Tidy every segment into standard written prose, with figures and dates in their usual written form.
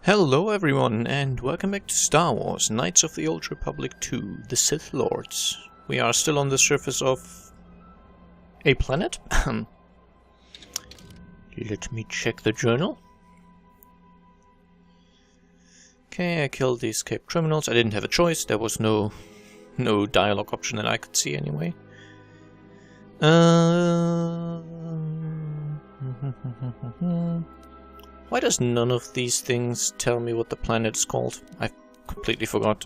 Hello everyone, and welcome back to Star Wars Knights of the Old Republic 2, the Sith Lords. We are still on the surface of a planet. Let me check the journal. Okay, I killed the escaped criminals. I didn't have a choice. There was no dialogue option that I could see anyway. Why does none of these things tell me what the planet is called? I completely forgot.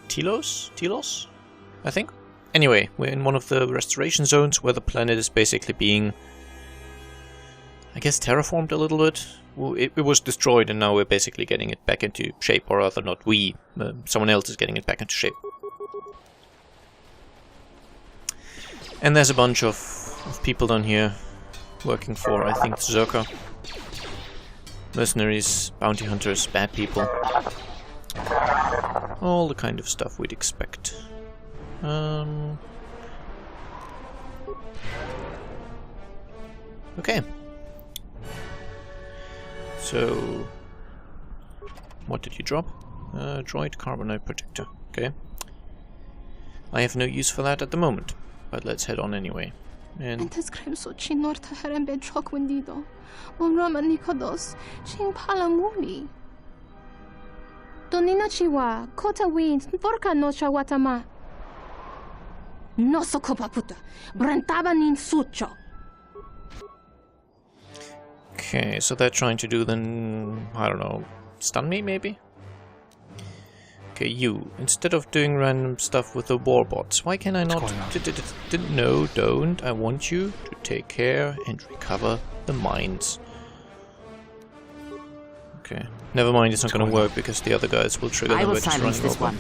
Telos? I think? Anyway, we're in one of the restoration zones where the planet is basically being, I guess, terraformed a little bit. It was destroyed and now we're basically getting it back into shape, or rather not we, someone else is getting it back into shape. And there's a bunch of people down here working for, I think, Zerka. Mercenaries, bounty hunters, bad people. All the kind of stuff we'd expect. Okay. So, what did you drop? Droid carbonite protector. Okay. I have no use for that at the moment, but let's head on anyway. And okay, so they're trying to do then, I don't know, stun me maybe? Okay, you, instead of doing random stuff with the warbots, why can I not... No, don't. I want you to take care and recover the mines. Okay, never mind, it's not gonna work because the other guys will trigger them by just running over.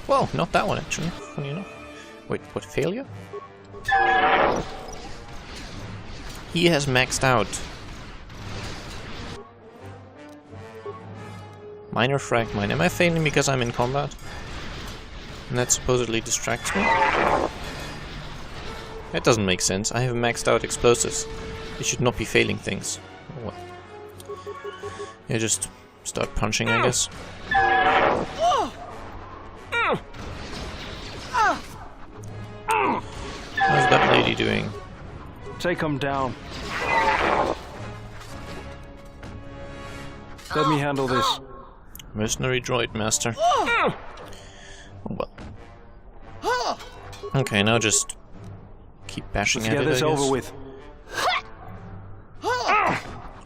Well, not that one actually, funny enough. Wait, what, failure? He has maxed out. Minor frag mine. Am I failing because I'm in combat? And that supposedly distracts me? That doesn't make sense. I have maxed out explosives. You should not be failing things. Oh well. Yeah, just start punching, I guess. How's that lady doing? Take him down. Let me handle this. Mercenary droid master. Oh well. Okay, now just keep bashing at it, I guess. Over with.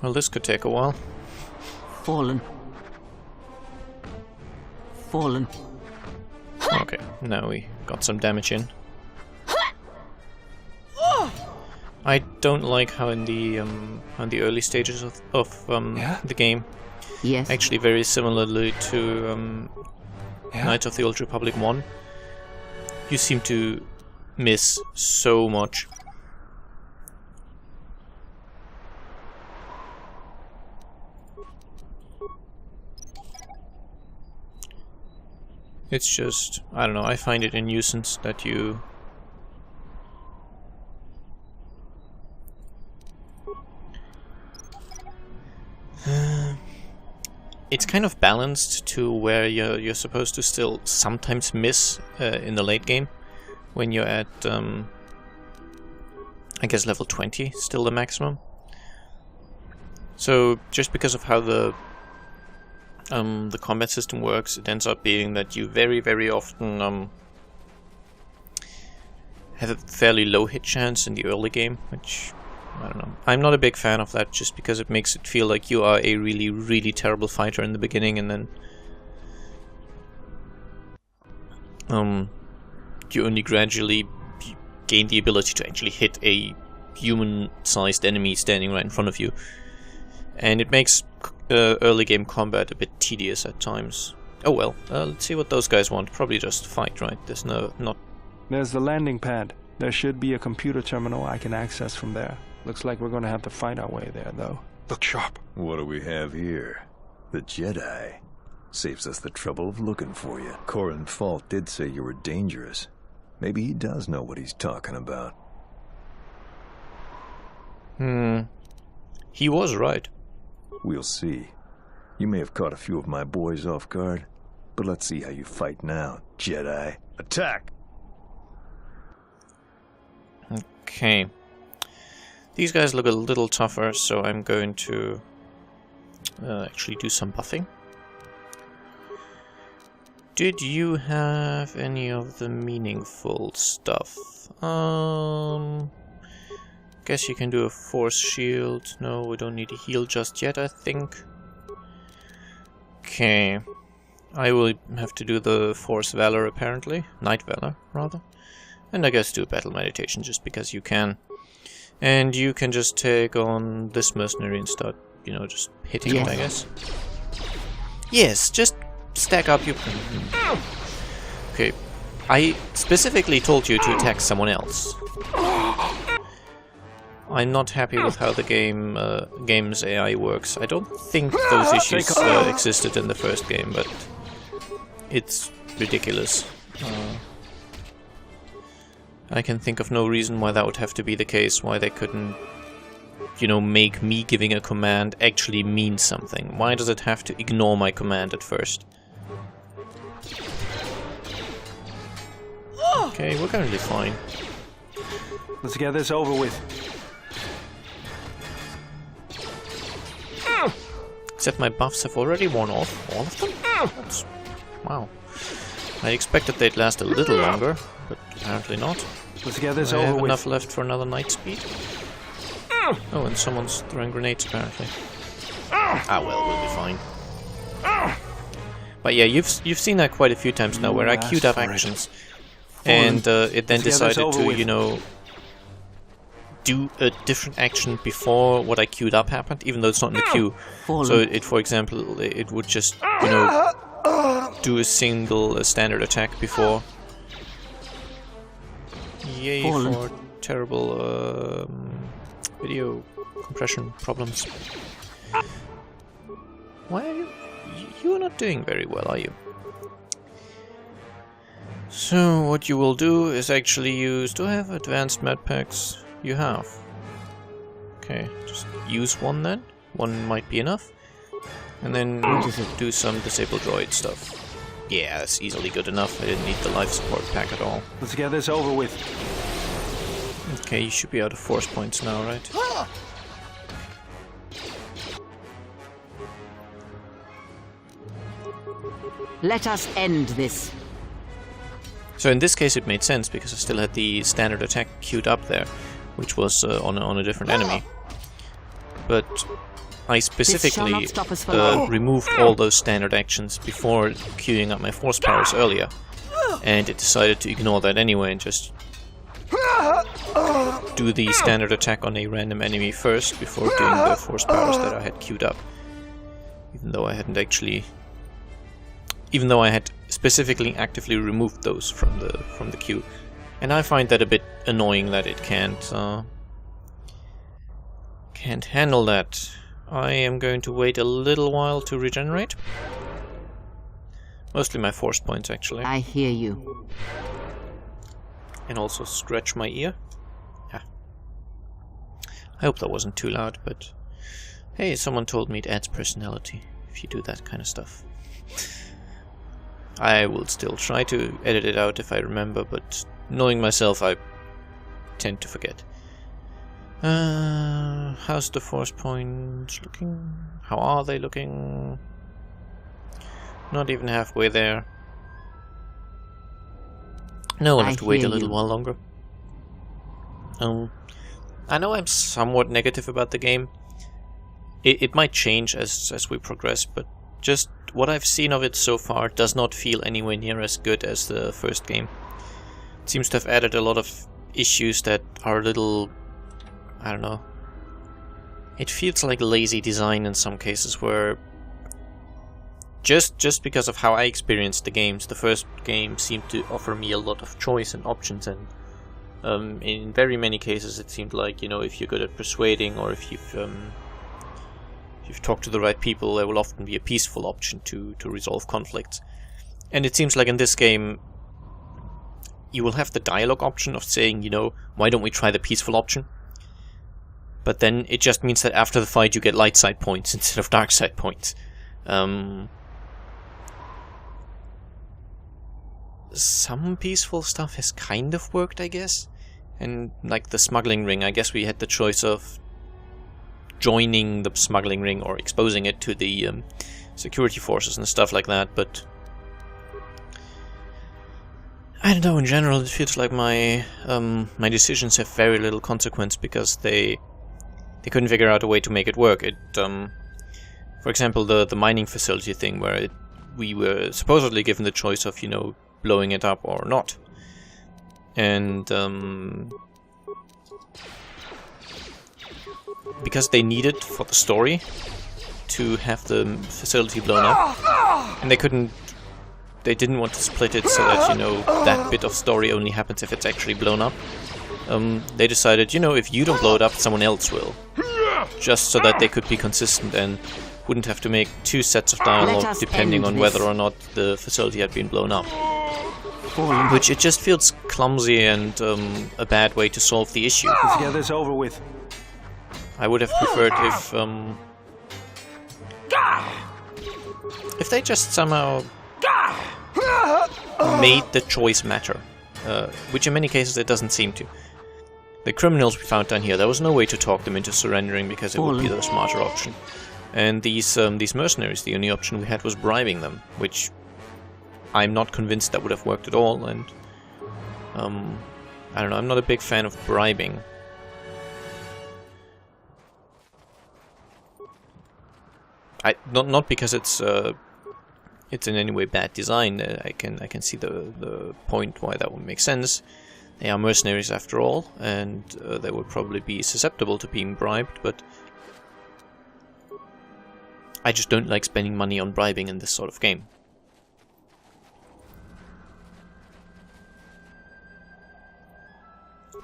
Well, this could take a while. Fallen. Okay, now we got some damage in. I don't like how in the early stages of the game, Yes. actually very similarly to Knights of the Old Republic 1, you seem to miss so much. It's just, I don't know, I find it a nuisance that you... It's kind of balanced to where you're supposed to still sometimes miss in the late game, when you're at, I guess level 20, still the maximum. So just because of how the combat system works, it ends up being that you very, very often have a fairly low hit chance in the early game, which... I don't know. I'm not a big fan of that just because it makes it feel like you are a really, really terrible fighter in the beginning and then you only gradually gain the ability to actually hit a human-sized enemy standing right in front of you. And it makes early game combat a bit tedious at times. Oh well, let's see what those guys want. Probably just fight, right? There's not... There's the landing pad. There should be a computer terminal I can access from there. Looks like we're going to have to fight our way there, though. Look sharp. What do we have here? The Jedi. Saves us the trouble of looking for you. Corin Falk did say you were dangerous. Maybe he does know what he's talking about. He was right. We'll see. You may have caught a few of my boys off guard, but let's see how you fight now, Jedi. Attack! Okay. These guys look a little tougher, so I'm going to actually do some buffing. Did you have any of the meaningful stuff? Guess you can do a force shield. No, we don't need a heal just yet, I think. Okay. I will have to do the force valor apparently. Night valor, rather. And I guess do a battle meditation just because you can. And you can just take on this mercenary and start, you know, just hitting it, I guess. Yes, just stack up your... Okay. I specifically told you to attack someone else. I'm not happy with how the game's AI works. I don't think those issues existed in the first game, but it's ridiculous. I can think of no reason why that would have to be the case, why they couldn't, you know, make me giving a command actually mean something. Why does it have to ignore my command at first? Okay, we're currently fine. Let's get this over with. Except my buffs have already worn off. All of them? That's... Wow. I expected they'd last a little longer, but apparently not. Let's get this I over have with. enough left for another night speed. Oh, and someone's throwing grenades apparently. Ah well, we'll be fine. But yeah, you've seen that quite a few times now, where I queued up actions, and it then decided to, you know, do a different action before what I queued up happened, even though it's not in the queue. So it, for example, it would just, you know, do a single standard attack before. Yay for terrible video compression problems. Why are you... You're not doing very well, are you? So what you will do is actually use... Do I have advanced med packs? You have. Okay, just use one then. One might be enough. And then do some disable droid stuff. Yeah, that's easily good enough. I didn't need the life support pack at all. Let's get this over with. Okay, you should be out of force points now, right? Let us end this. So in this case it made sense, because I still had the standard attack queued up there, which was on a different enemy. But I specifically removed all those standard actions before queuing up my force powers earlier. And it decided to ignore that anyway and just do the standard attack on a random enemy first before doing the force powers that I had queued up. Even though I hadn't actually... Even though I had specifically actively removed those from the queue. And I find that a bit annoying that it can't handle that. I am going to wait a little while to regenerate. Mostly my force points, actually. I hear you. And also scratch my ear. Yeah. I hope that wasn't too loud, but... Hey, someone told me it adds personality if you do that kind of stuff. I will still try to edit it out if I remember, but knowing myself, I tend to forget. How's the force points looking? How are they looking? Not even halfway there. No, we'll have to wait a little while longer. I know I'm somewhat negative about the game. It might change as we progress, but just what I've seen of it so far does not feel anywhere near as good as the first game. It seems to have added a lot of issues that are a little... I don't know. It feels like lazy design in some cases, where just because of how I experienced the games, the first game seemed to offer me a lot of choice and options, and in very many cases it seemed like, you know, if you're good at persuading, or if you've talked to the right people, there will often be a peaceful option to resolve conflicts. And it seems like in this game you will have the dialogue option of saying, you know, why don't we try the peaceful option? but then it just means that after the fight you get light side points instead of dark side points. Some peaceful stuff has kind of worked, I guess. And like the smuggling ring, I guess we had the choice of joining the smuggling ring or exposing it to the security forces and stuff like that, but I don't know, in general it feels like my my decisions have very little consequence because they couldn't figure out a way to make it work. For example, the mining facility thing, where we were supposedly given the choice of, you know, blowing it up or not. And because they needed for the story to have the facility blown up, and they didn't want to split it so that, you know, that bit of story only happens if it's actually blown up. They decided, you know, if you don't blow it up, someone else will. Just so that they could be consistent and wouldn't have to make 2 sets of dialogue depending on whether or not the facility had been blown up. Which it just feels clumsy and a bad way to solve the issue. Let's get this over with. I would have preferred if they just somehow made the choice matter, which in many cases it doesn't seem to. The criminals we found down here, there was no way to talk them into surrendering because it would be the smarter option. And these mercenaries, the only option we had was bribing them, which I'm not convinced that would have worked at all, and I don't know, I'm not a big fan of bribing. Not because it's in any way bad design. I can see the point why that would make sense. They are mercenaries after all, and they would probably be susceptible to being bribed, but I just don't like spending money on bribing in this sort of game.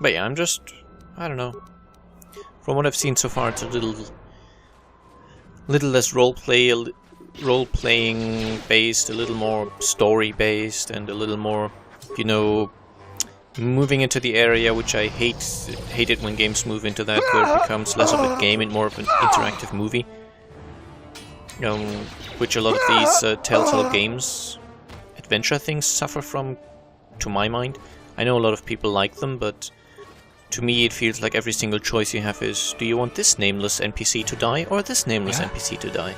But yeah, I don't know. From what I've seen so far, it's a little less role-playing based, a little more story-based, and a little more, you know, moving into the area, which I hate it when games move into that, where it becomes less of a game and more of an interactive movie. Which a lot of these Telltale games, adventure things, suffer from, to my mind. I know a lot of people like them, but to me it feels like every single choice you have is, do you want this nameless NPC to die, or this nameless NPC to die?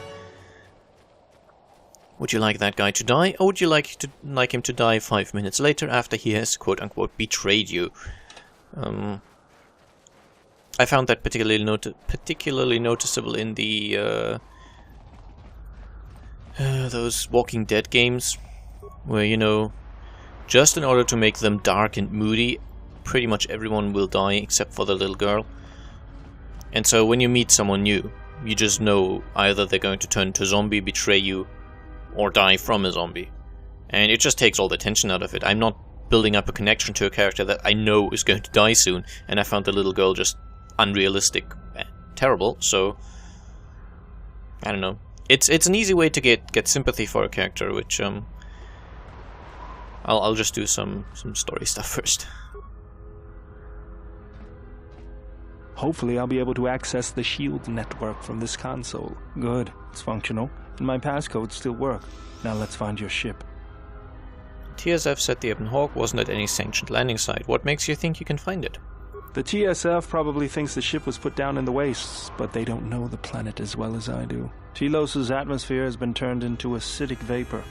Would you like that guy to die, or would you like him to die 5 minutes later after he has quote-unquote betrayed you? I found that particularly noticeable in the those Walking Dead games, where, you know, just in order to make them dark and moody, pretty much everyone will die except for the little girl. And so when you meet someone new, you just know either they're going to turn into a zombie, betray you, or die from a zombie. And it just takes all the tension out of it. I'm not building up a connection to a character that I know is going to die soon, and I found the little girl just unrealistic and terrible, so I don't know. It's an easy way to get sympathy for a character, which I'll just do some story stuff first. Hopefully I'll be able to access the SHIELD network from this console. Good, it's functional, and my passcodes still work. Now let's find your ship. TSF said the Ebon Hawk wasn't at any sanctioned landing site. What makes you think you can find it? The TSF probably thinks the ship was put down in the wastes, but they don't know the planet as well as I do. Telos' atmosphere has been turned into acidic vapor.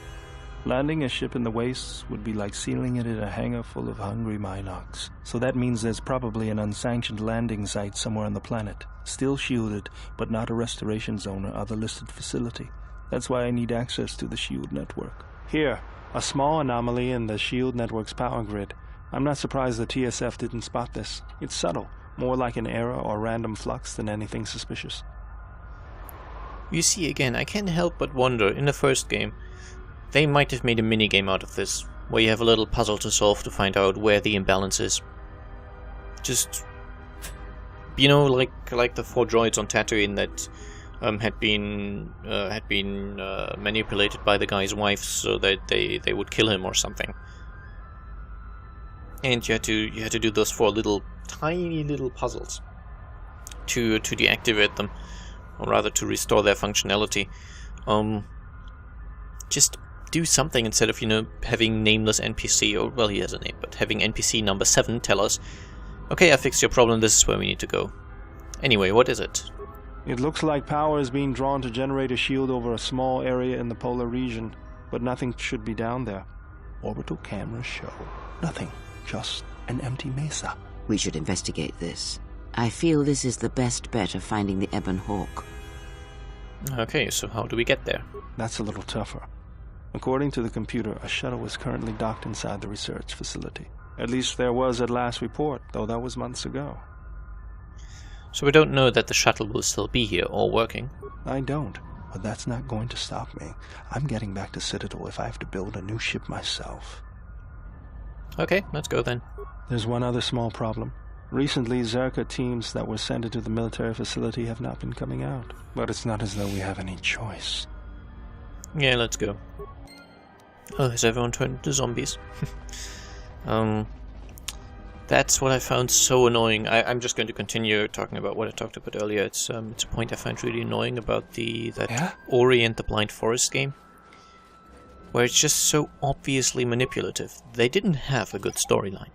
Landing a ship in the wastes would be like sealing it in a hangar full of hungry Minocs. So that means there's probably an unsanctioned landing site somewhere on the planet. Still shielded, but not a restoration zone or other listed facility. That's why I need access to the SHIELD network. Here, a small anomaly in the SHIELD network's power grid. I'm not surprised the TSF didn't spot this. It's subtle, more like an error or random flux than anything suspicious. You see, again, I can't help but wonder, in the first game, they might have made a minigame out of this, where you have a little puzzle to solve to find out where the imbalance is. Just, you know, like the 4 droids on Tatooine that had been manipulated by the guy's wife so that they would kill him or something. And you had to do those 4 tiny little puzzles to deactivate them, or rather to restore their functionality. Just do something instead of, you know, having nameless NPC, or, well, he has a name, but having NPC number 7 tell us, okay, I fixed your problem, this is where we need to go. Anyway, what is it? It looks like power is being drawn to generate a shield over a small area in the polar region, but nothing should be down there. Orbital cameras show nothing, just an empty mesa. We should investigate this. I feel this is the best bet of finding the Ebon Hawk. Okay, so how do we get there? That's a little tougher. According to the computer, a shuttle is currently docked inside the research facility. At least there was at last report, though that was months ago. So we don't know that the shuttle will still be here or working. I don't, but that's not going to stop me. I'm getting back to Citadel if I have to build a new ship myself. Okay, let's go then. There's one other small problem. Recently, Zerka teams that were sent into the military facility have not been coming out. But it's not as though we have any choice. Yeah, let's go. Oh, has everyone turned into zombies? That's what I found so annoying. I'm just going to continue talking about what I talked about earlier. It's a point I find really annoying about that Ori and the Blind Forest game, where it's just so obviously manipulative. They didn't have a good storyline.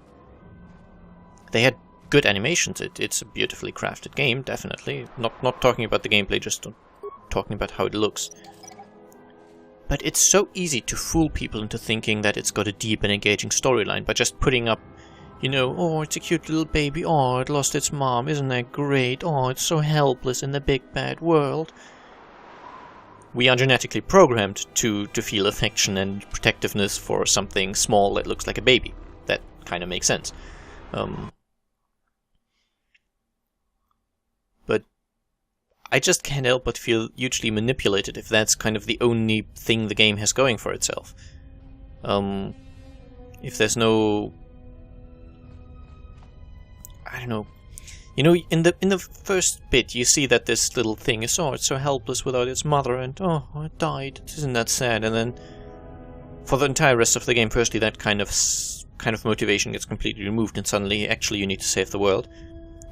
They had good animations. It's a beautifully crafted game, definitely. Not talking about the gameplay, just talking about how it looks. But it's so easy to fool people into thinking that it's got a deep and engaging storyline by just putting up, you know, oh, it's a cute little baby, oh, it lost its mom, isn't that great, oh, it's so helpless in the big bad world. We are genetically programmed to feel affection and protectiveness for something small that looks like a baby. That kind of makes sense. But I just can't help but feel hugely manipulated if that's kind of the only thing the game has going for itself. If there's no... I don't know. You know, in the first bit, you see that this little thing is, oh, it's so helpless without its mother, and oh, it died. Isn't that sad? And then, for the entire rest of the game, firstly, that kind of motivation gets completely removed, and suddenly, actually, you need to save the world.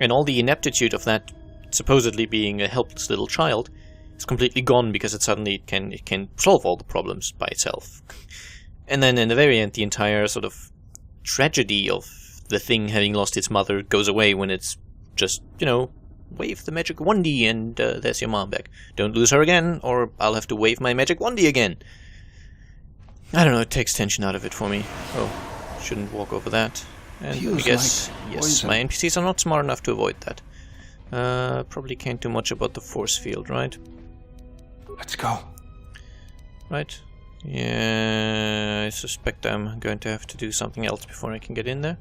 And all the ineptitude of that, supposedly being a helpless little child, is completely gone because it suddenly can solve all the problems by itself. And then, in the very end, the entire sort of tragedy of the thing having lost its mother goes away when it's just, you know, wave the magic wandy and there's your mom back. Don't lose her again, or I'll have to wave my magic wandy again. I don't know, it takes tension out of it for me. Oh, shouldn't walk over that. And Feels I guess, like yes, poison. my NPCs are not smart enough to avoid that. Probably can't do much about the force field, right? Let's go. Right. Yeah, I suspect I'm going to have to do something else before I can get in there.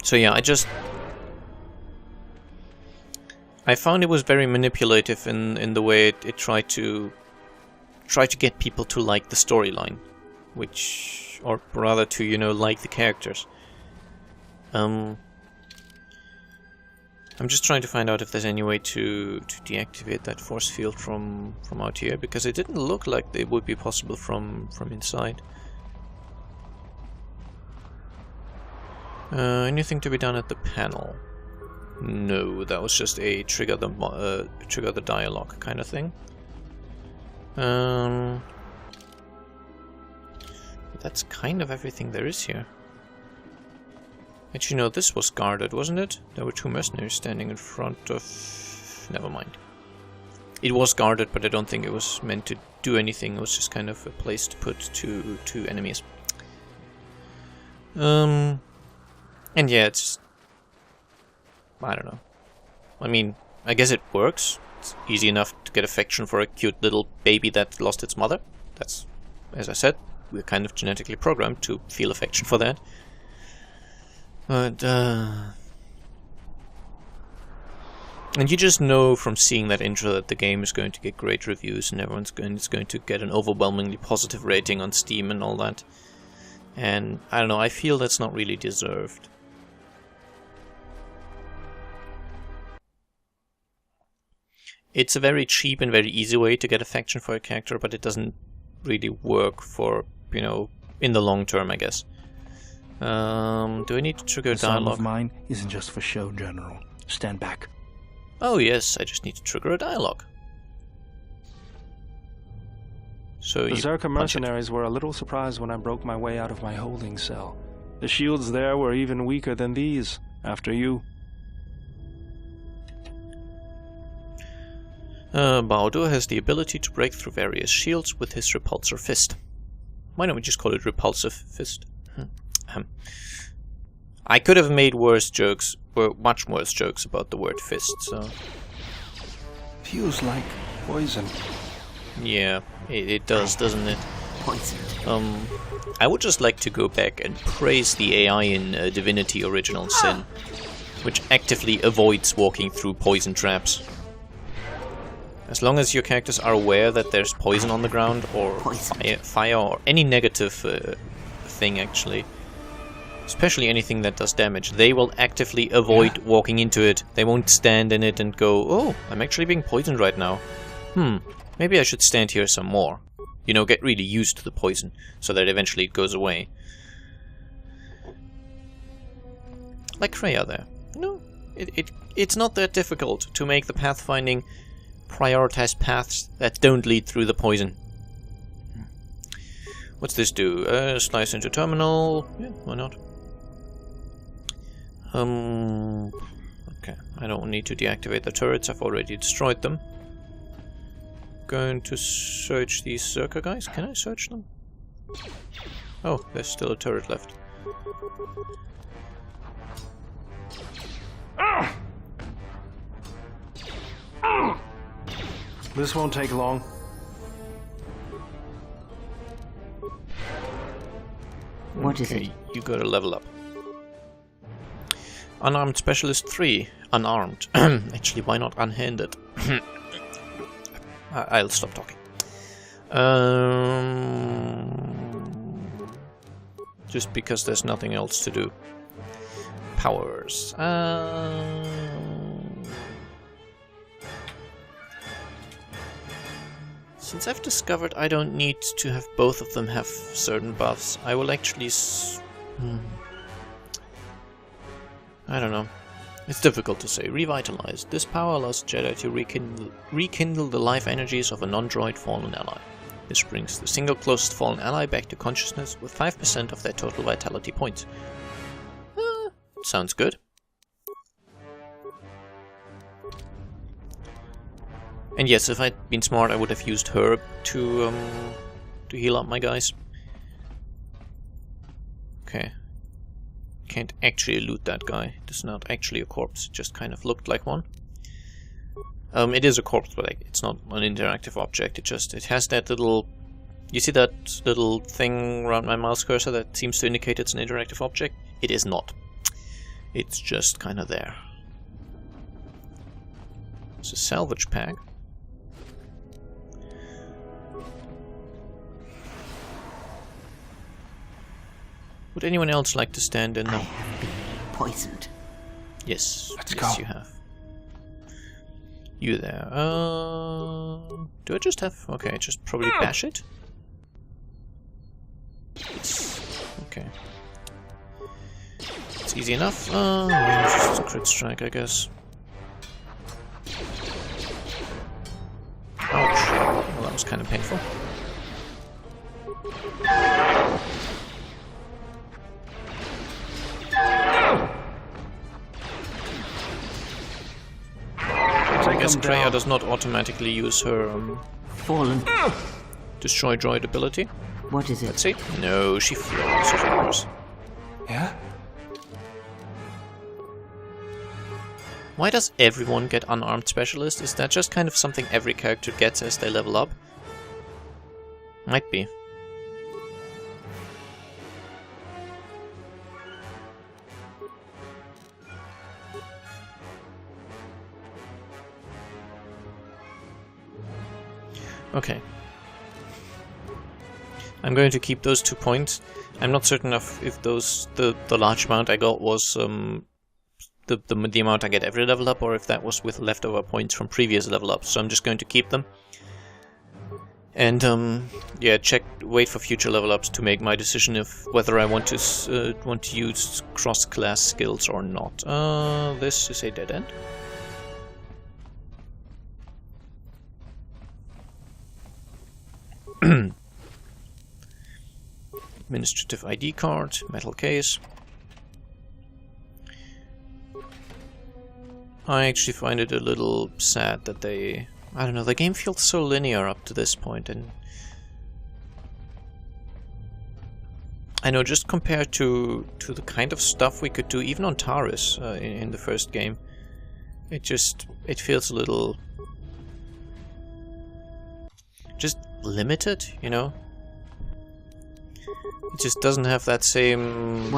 So yeah, I found it was very manipulative in the way it tried to get people to like the storyline, or rather to, you know, like the characters. I'm just trying to find out if there's any way to deactivate that force field from out here, because it didn't look like it would be possible from inside. Anything to be done at the panel? No, that was just a trigger the dialogue kind of thing. That's kind of everything there is here. Actually, no, this was guarded, wasn't it? There were 2 mercenaries standing in front of... Never mind. It was guarded, but I don't think it was meant to do anything. It was just kind of a place to put two enemies. And yeah, it's... I don't know. I mean, I guess it works. It's easy enough to get affection for a cute little baby that lost its mother. That's, as I said, we're kind of genetically programmed to feel affection for that. But, and you just know from seeing that intro that the game is going to get great reviews and it's going to get an overwhelmingly positive rating on Steam and all that. And, I don't know, I feel that's not really deserved. It's a very cheap and very easy way to get affection for a character, but it doesn't really work for, you know, in the long term, I guess. Do I need to trigger This arm of dialogue? mine isn't just for show, General. Stand back. Oh yes, I just need to trigger a dialogue. So you Berserker punch it. mercenaries were a little surprised when I broke my way out of my holding cell. The shields there were even weaker than these, after you. Baldur has the ability to break through various shields with his repulsor fist. Why don't we just call it repulsive fist? I could have made worse jokes, or much worse jokes about the word fist, so... Feels like poison. Yeah, it does, doesn't it? Poisoned. I would just like to go back and praise the AI in Divinity Original Sin, which actively avoids walking through poison traps. As long as your characters are aware that there's poison on the ground, or fire or any negative thing actually, especially anything that does damage, they will actively avoid walking into it. They won't stand in it and go, oh, I'm actually being poisoned right now. Maybe I should stand here some more. You know, get really used to the poison, so that eventually it goes away. Like Freya there. No, it's not that difficult to make the pathfinding prioritize paths that don't lead through the poison. What's this do? Slice into terminal. Yeah, why not? Okay, I don't need to deactivate the turrets, I've already destroyed them. Going to search these Zerker guys. Can I search them? Oh, there's still a turret left. This won't take long. What is Okay, it? you gotta level up. Unarmed Specialist 3. Unarmed. Actually, why not unhanded? I'll stop talking. Just because there's nothing else to do. Powers. Since I've discovered I don't need to have both of them have certain buffs, I will actually... I don't know. It's difficult to say. Revitalized. This power allows Jedi to rekindle the life energies of a non-droid fallen ally. This brings the single closest fallen ally back to consciousness with 5% of their total vitality points. Sounds good. And yes, if I'd been smart, I would have used Herb to heal up my guys. Okay. Can't actually loot that guy. It's not actually a corpse, it just kind of looked like one. It is a corpse, but it's not an interactive object. It has that little... You see that little thing around my mouse cursor that seems to indicate it's an interactive object? It is not. It's just kind of there. It's a salvage pack. Would anyone else like to stand in them? I have been poisoned. Yes. Let's yes, go. You have. You there. Do I just have... Okay, just probably bash it? Yes. Okay. It's easy enough. Just a crit strike, I guess. Ouch. Well, that was kind of painful. I guess Freya does not automatically use her Fallen. destroy droid ability. What is it? Let's see. No, she floats, of course. Yeah? Why does everyone get unarmed specialist? Is that just kind of something every character gets as they level up? Might be. Okay. I'm going to keep those 2 points. I'm not certain of if those the large amount I got was the amount I get every level up, or if that was with leftover points from previous level ups. So I'm just going to keep them. And yeah, wait for future level ups to make my decision of whether I want to use cross-class skills or not. This is a dead end. Administrative ID card, metal case. I actually find it a little sad that I don't know, the game feels so linear up to this point, and I know just compared to the kind of stuff we could do even on Taris in the first game, it feels a little just limited, you know? It just doesn't have that same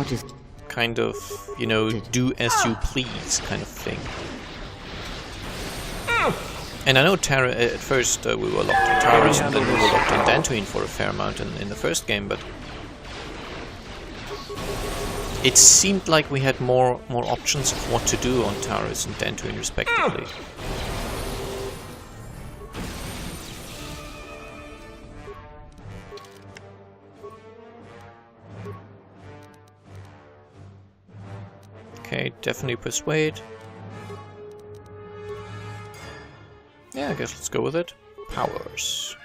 kind of, you know, do as you please kind of thing. And I know at first we were locked on Taris, and then we were locked on Dantooine for a fair amount in the first game, but it seemed like we had more options of what to do on Taris and Dantooine respectively. Okay, definitely persuade. Yeah, I guess let's go with it. Powers.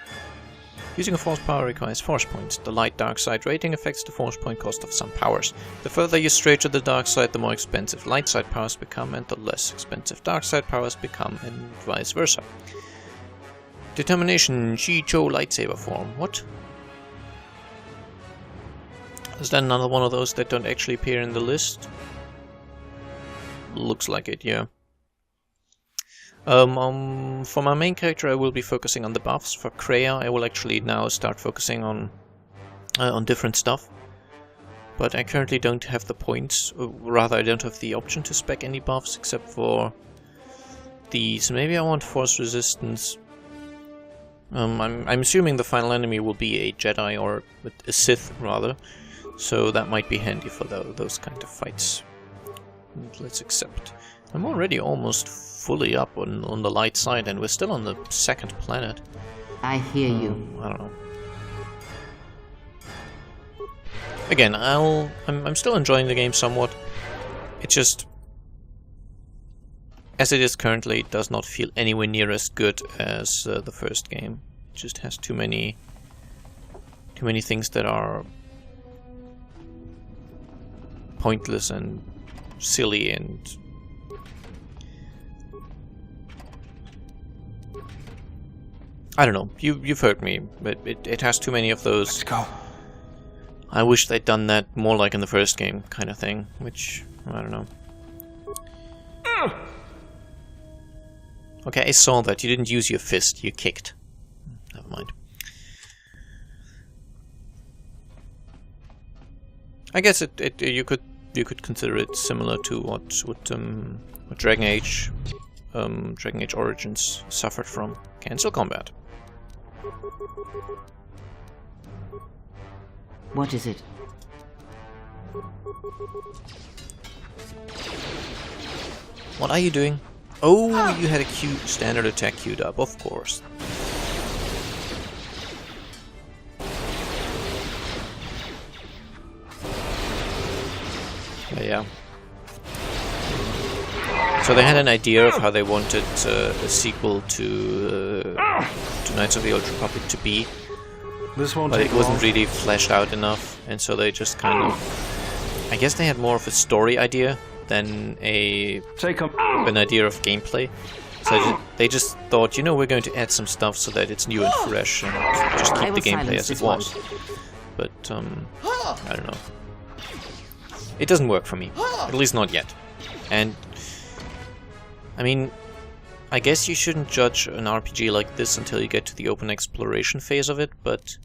Using a force power requires force points. The light dark side rating affects the force point cost of some powers. The further you stray to the dark side, the more expensive light side powers become, and the less expensive dark side powers become, and vice versa. Determination Chi-Cho lightsaber form. What? Is that another one of those that don't actually appear in the list? Looks like it, yeah. For my main character, I will be focusing on the buffs. For Kreia, I will actually now start focusing on different stuff. But I currently don't have the points, or rather I don't have the option to spec any buffs except for these. Maybe I want force resistance. I'm assuming the final enemy will be a Jedi or a Sith rather, so that might be handy for those kind of fights. Let's accept. I'm already almost fully up on the light side, and we're still on the second planet. I hear you. I don't know. Again, I'm still enjoying the game somewhat. It just, as it is currently, it does not feel anywhere near as good as the first game. It just has too many things that are pointless and silly, and I don't know. You've heard me, but it has too many of those. Let's go. I wish they'd done that more like in the first game, kind of thing. Which I don't know. Okay, I saw that you didn't use your fist. You kicked. Never mind. I guess you could consider it similar to what Dragon Age Origins suffered from. Cancel combat. What is it? What are you doing? Oh, you had a standard attack queued up, of course. Yeah. So they had an idea of how they wanted a sequel to Knights of the Old Republic to be, but it wasn't really fleshed out enough, and so they just kind of, I guess they had more of a story idea than an idea of gameplay. So they just thought, you know, we're going to add some stuff so that it's new and fresh, and just keep the gameplay as it was. But I don't know. It doesn't work for me, at least not yet. And I mean, I guess you shouldn't judge an RPG like this until you get to the open exploration phase of it, but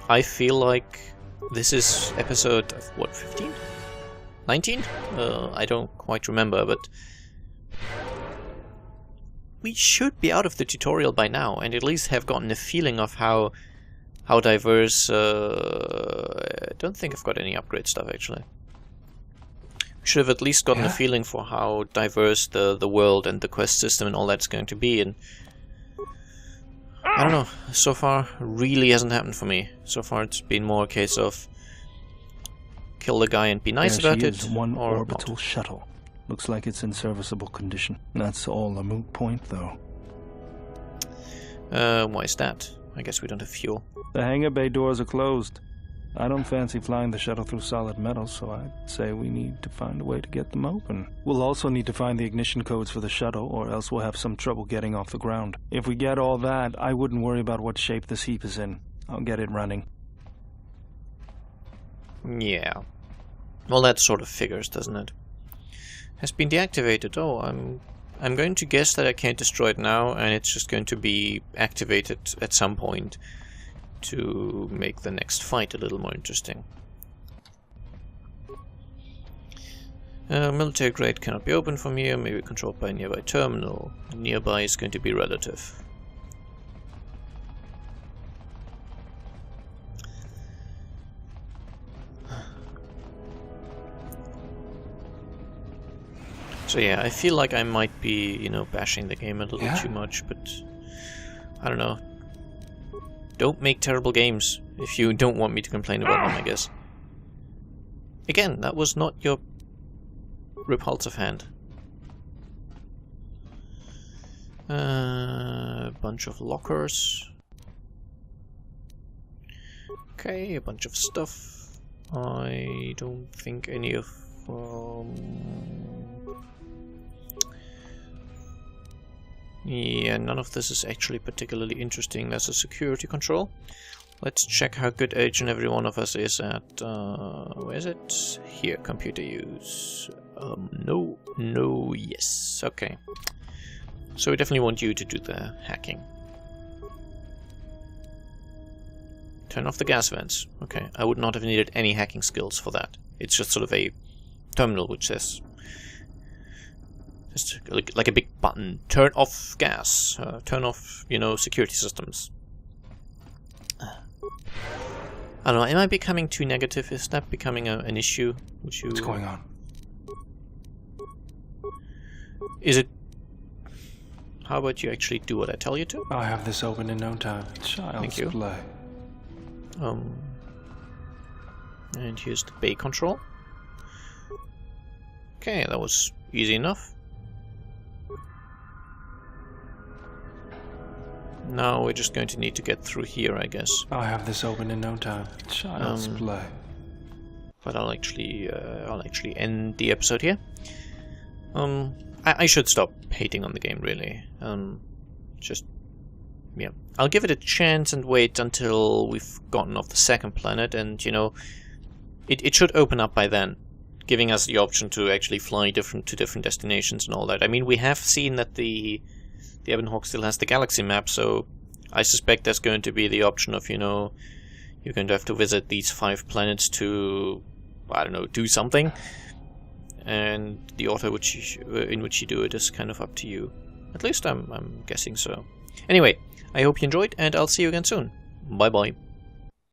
I feel like this is episode, what, 15? 19? I don't quite remember, but we should be out of the tutorial by now, and at least have gotten a feeling of how diverse. I don't think I've got any upgrade stuff actually. We should have at least gotten a feeling for how diverse the world and the quest system and all that's going to be, and I don't know, so far really hasn't happened for me. So far it's been more a case of kill the guy and be nice about it, one or orbital not. shuttle. Looks like it's in serviceable condition. That's all a moot point, though. Why is that? I guess we don't have fuel. The hangar bay doors are closed. I don't fancy flying the shuttle through solid metal, so I'd say we need to find a way to get them open. We'll also need to find the ignition codes for the shuttle, or else we'll have some trouble getting off the ground. If we get all that, I wouldn't worry about what shape this heap is in. I'll get it running. Yeah. Well, that sort of figures, doesn't it? Has been deactivated. Oh, I'm going to guess that I can't destroy it now, and it's just going to be activated at some point to make the next fight a little more interesting. Military grade cannot be opened from here, maybe controlled by a nearby terminal. Nearby is going to be relative. So yeah, I feel like I might be, you know, bashing the game a little too much, but I don't know. Don't make terrible games if you don't want me to complain about them, I guess. Again, that was not your repulsive hand. Bunch of lockers. Okay, a bunch of stuff. I don't think any of... yeah, none of this is actually particularly interesting. That's a security control. Let's check how good each and every one of us is at... where is it? Here, computer use. No, yes. Okay. So we definitely want you to do the hacking. Turn off the gas vents. Okay, I would not have needed any hacking skills for that. It's just sort of a terminal which says... just like a big button. Turn off gas. Turn off, you know, security systems. I don't know, am I becoming too negative? Is that becoming an issue? What's going on? Is it... How about you actually do what I tell you to? I'll have this open in no time. Child's play. And here's the bay control. Okay, that was easy enough. Now we're just going to need to get through here, I guess. I'll have this open in no time. Child's play. But I'll actually end the episode here. I should stop hating on the game, really. Just, yeah. I'll give it a chance and wait until we've gotten off the second planet, and, you know, it should open up by then, giving us the option to actually fly to different destinations and all that. I mean, we have seen that the Ebonhawk still has the galaxy map, so I suspect there's going to be the option of, you know, you're going to have to visit these 5 planets to, I don't know, do something. And the order in which you do it is kind of up to you. At least I'm guessing so. Anyway, I hope you enjoyed, and I'll see you again soon. Bye bye.